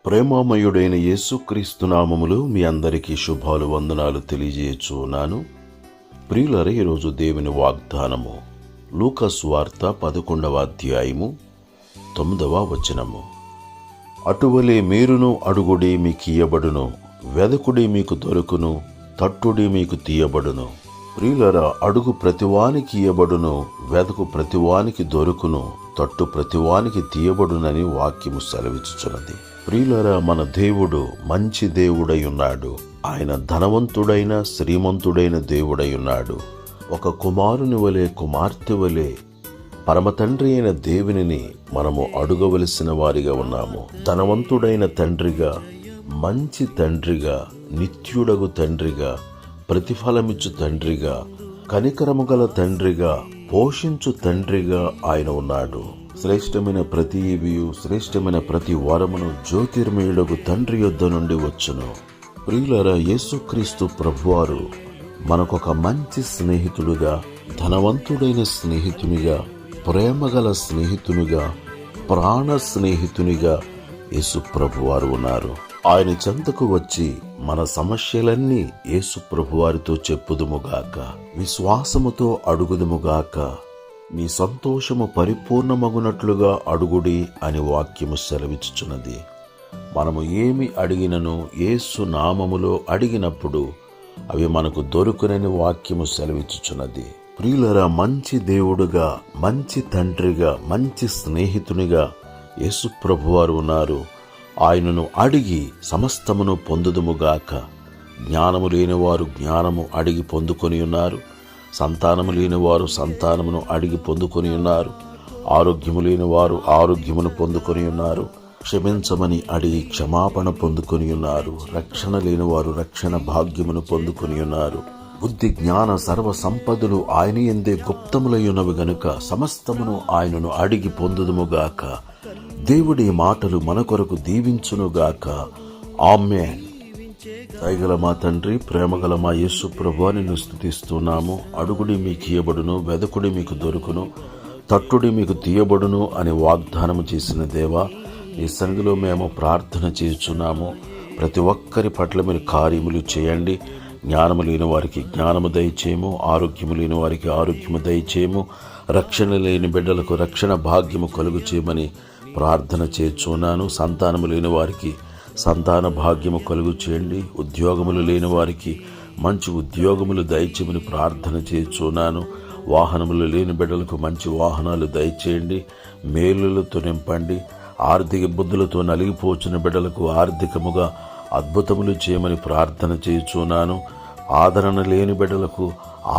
ప్రేమామయుడైన యేసుక్రీస్తు నామములో మీ అందరికీ శుభాలు వందనాలు తెలియజేయుచున్నాను. ప్రియులారా, ఈరోజు దేవుని వాగ్దానము లూకా సువార్త 11వ అధ్యాయము 9వ వచనము. అటువలే మీరును అడుగుడి మీకియ్యబడును, వెదకుడి మీకు దొరుకును, తట్టుడి మీకు తీయబడును. ప్రియులారా, అడుగు ప్రతివానికి ఇయ్యబడును, వెదకు ప్రతివానికి దొరుకును, తట్టు ప్రతివానికి తీయబడునని వాక్యము సెలవిచ్చుచున్నది. ప్రియులారా, మన దేవుడు మంచి దేవుడై ఉన్నాడు. ఆయన ధనవంతుడైన శ్రీమంతుడైన దేవుడై ఉన్నాడు. ఒక కుమారుని వలె కుమార్తె వలె పరమతండ్రి అయిన దేవునిని మనము అడుగవలసిన వారిగా ఉన్నాము. ధనవంతుడైన తండ్రిగా, మంచి తండ్రిగా, నిత్యుడగు తండ్రిగా, ప్రతిఫలమిచ్చు తండ్రిగా, కనికరము గల తండ్రిగా, పోషించు తండ్రిగా ఆయన ఉన్నాడు. శ్రేష్టమైన ప్రతి ఈవియు, శ్రేష్టమైన ప్రతి వరమును జ్యోతిర్మయుడగు తండ్రి యొద్ద నుండి వచ్చును. ప్రియులారా, యేసుక్రీస్తు ప్రభువారు మనకొక మంచి స్నేహితుడుగా, ధనవంతుడైన స్నేహితునిగా, ప్రేమగల స్నేహితునిగా, ప్రాణ స్నేహితునిగా యేసు ప్రభువారు ఉన్నారు. ఆయన చెంతకు వచ్చి మన సమస్యలన్నీ యేసు ప్రభువారితో చెప్పుదుముగాక, విశ్వాసముతో అడుగుదుముగాక, నీ సంతోషము పరిపూర్ణమగునట్లుగా అడుగుడి అని వాక్యము సెలవిచ్చుచున్నది. మనము ఏమి అడిగినను యేసు నామములో అడిగినప్పుడు అవి మనకు దొరుకునని వాక్యము సెలవిచ్చుచున్నది. ప్రియులరా, మంచి దేవుడుగా, మంచి తండ్రిగా, మంచి స్నేహితునిగా యేసు ప్రభువారు ఉన్నారు. ఆయనను అడిగి సమస్తమును పొందుదుముగాక. జ్ఞానము లేనివారు జ్ఞానము అడిగి పొందుకొని ఉన్నారు. సంతానము లేనివారు సంతానమును అడిగి పొందుకొని ఉన్నారు. ఆరోగ్యము లేనివారు ఆరోగ్యమును పొందుకొని ఉన్నారు. క్షమించమని అడిగి క్షమాపణ పొందుకొని ఉన్నారు. రక్షణ లేనివారు రక్షణ భాగ్యమును పొందుకొని ఉన్నారు. బుద్ధి జ్ఞాన సర్వ సంపదలు ఆయన యందే గుప్తములై ఉన్నవి గనుక సమస్తమును ఆయనను అడిగి పొందుదుముగాక. దేవుడి మాటలు మన కొరకు దీవించునుగాక. ఆమేన్. దయగల మా తండ్రి, ప్రేమగల మా యేసు ప్రభువా, నిన్ను స్తుతిస్తున్నాము. అడుగుడి మీకు ఇయ్యబడును, వెదకుడి మీకు దొరుకును, తట్టుడి మీకు తీయబడును అని వాగ్దానము చేసిన దేవా, నీ సన్నిధిలో మేము ప్రార్థన చేయుచున్నాము. ప్రతి ఒక్కరి పట్ల మీరు కార్యములు చేయండి. జ్ఞానము లేని వారికి జ్ఞానము దయచేయము, ఆరోగ్యము లేని వారికి ఆరోగ్యము దయచేయము, రక్షణ లేని బిడ్డలకు రక్షణ భాగ్యము కలుగు చేయమని ప్రార్థన చేయుచున్నాను. సంతానము లేని వారికి సంతాన భాగ్యము కలుగు చేయండి. ఉద్యోగములు లేని వారికి మంచి ఉద్యోగములు దయచేయమని ప్రార్థన చేయుచున్నాను. వాహనములు లేని బిడ్డలకు మంచి వాహనాలు దయచేయండి. మేలులతో నింపండి. ఆర్థిక ఇబ్బందులతో నలిగిపోచిన బిడ్డలకు ఆర్థికముగా అద్భుతములు చేయమని ప్రార్థన చేయుచున్నాను. ఆదరణ లేని బిడ్డలకు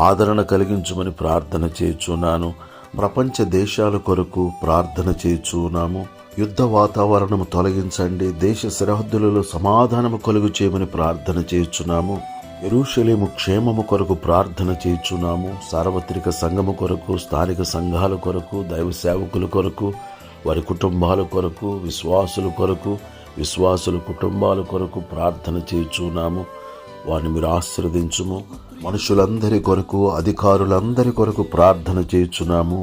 ఆదరణ కలిగించమని ప్రార్థన చేయుచున్నాను. ప్రపంచ దేశాల కొరకు ప్రార్థన చేయుచున్నాము. యుద్ధ వాతావరణము తొలగించండి. దేశ సరిహద్దులలో సమాధానము కలుగు చేయమని ప్రార్థన చేయుచున్నాము. యెరూషలేము క్షేమము కొరకు ప్రార్థన చేయుచున్నాము. సార్వత్రిక సంఘము కొరకు, స్థానిక సంఘాల కొరకు, దైవ సేవకుల కొరకు, వారి కుటుంబాల కొరకు, విశ్వాసుల కొరకు, విశ్వాసుల కుటుంబాల కొరకు ప్రార్థన చేయుచున్నాము. వారిని మీరు ఆశీర్వదించుము. మనుషులందరి కొరకు, అధికారులందరి కొరకు ప్రార్థన చేయుచున్నాము.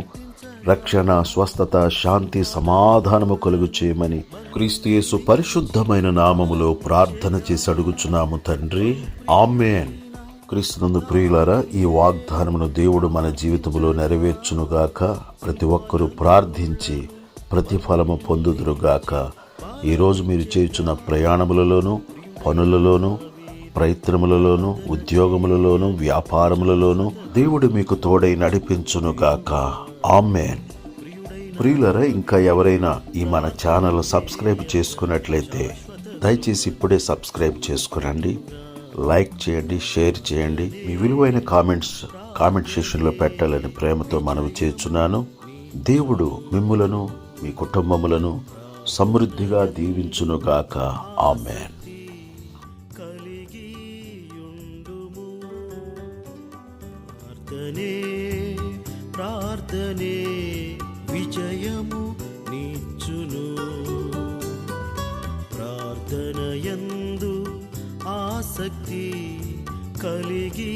రక్షణ, స్వస్థత, శాంతి, సమాధానము కలుగు చేయమని క్రీస్తు యేసు పరిశుద్ధమైన నామములో ప్రార్థన చేసి అడుగుచున్నాము తండ్రి. ఆమేన్. క్రీస్తునందు ప్రియులారా, ఈ వాగ్దానమును దేవుడు మన జీవితంలో నెరవేర్చునుగాక. ప్రతి ఒక్కరూ ప్రార్థించి ప్రతిఫలము పొందుదురుగాక. ఈరోజు మీరు చేయుచున్న ప్రయాణములలోనూ, పనులలోనూ, ప్రయత్నములలోనూ, ఉద్యోగములలోనూ, వ్యాపారములలోనూ దేవుడు మీకు తోడై నడిపించునుగాక. ఆమేన్. ప్రియులరా, ఇంకా ఎవరైనా ఈ మన ఛానల్ సబ్స్క్రైబ్ చేసుకున్నట్లయితే దయచేసి ఇప్పుడే సబ్స్క్రైబ్ చేసుకురండి. లైక్ చేయండి, షేర్ చేయండి. మీ విలువైన కామెంట్ సెక్షన్లో పెట్టాలని ప్రేమతో మనవి చేస్తున్నాను. దేవుడు మిమ్ములను, మీ కుటుంబములను సమృద్ధిగా దీవించునుగాక. ఆమేన్. ప్రార్థనే విజయము నిచ్చును. ప్రార్థనయందు ఆసక్తి కలిగి